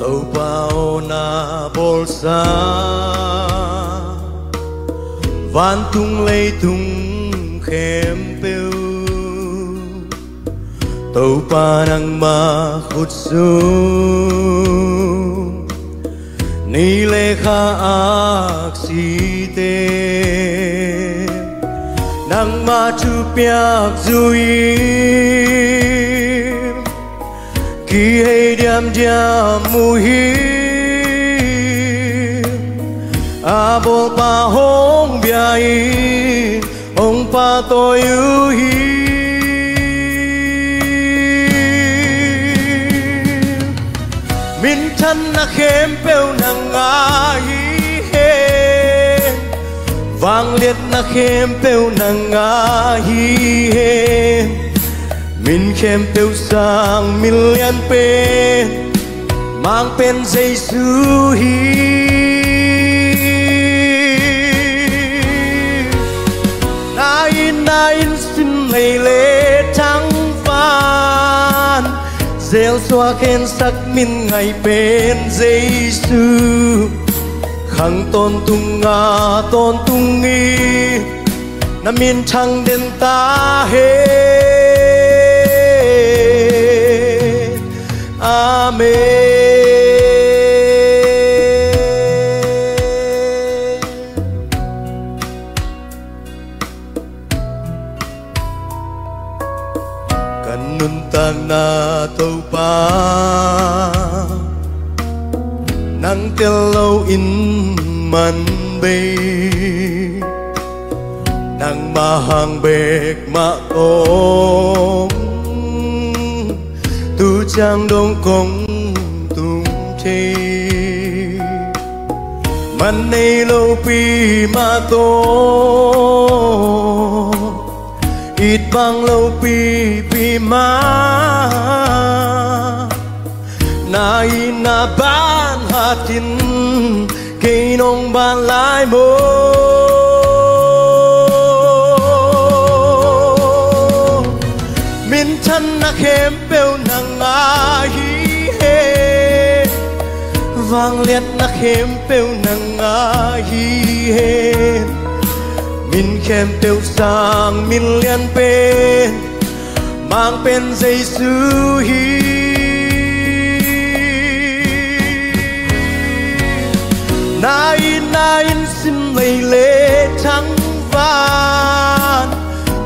tàu bao na bolsa van tung lây tung khem pêu tàu pa nang ma khut su ni le kha ak si te nang ma chu piak zui khi hay điam điam mùi a bồ pa hong biai ông pa tôi ưu hi min thân na khem pêu nang a hi he vang liệt na khem pêu nang a hi he min khem pêu sang min lian pe mang pen Giêsu hi na in xin ngày lễ trắng phan gieo xoa khen sắc min ngày bên Giêsu khang tôn tung nga tôn tung nghi na min thăng đến ta he amen. Kanun tang na tàu pa nang tel lâu in man bay nang ma hang bek ma ong tu chang đông công tung thi man nay lâu pi ma to ít bang lâu pi pi ma na ina ban hatin cây nông ban lại mô min thân na khem pêu nang a hi he vang liệt na khem pêu nang a hi he min khem pêu sang min lian pe mang pen Giêsu hi na in xin lây lễ trắng van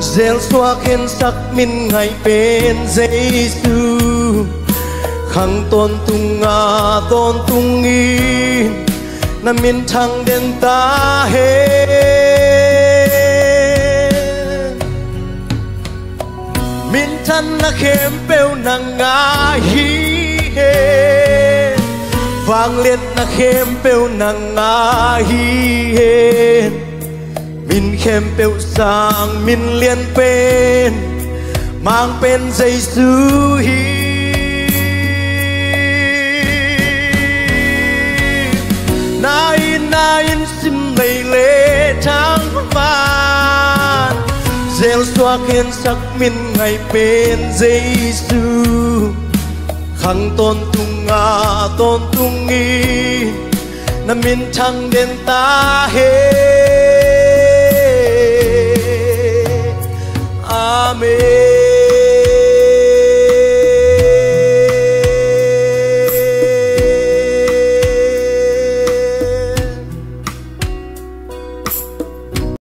gieo xoa khen sắc min ngày bên Giêsu khang tôn tung nga tôn tung nghi na min thăng đến ta he min thân na khem pêu nang nga hi he vang liệt na khem pêu nang nga hi he min khem pêu sang min lian pen mang pen Giêsu hi na in xin lây lễ trắng van gieo xoa khen sắc min ngày bên Giêsu khang tôn tung nga tôn tung nghi na min thăng đến ta he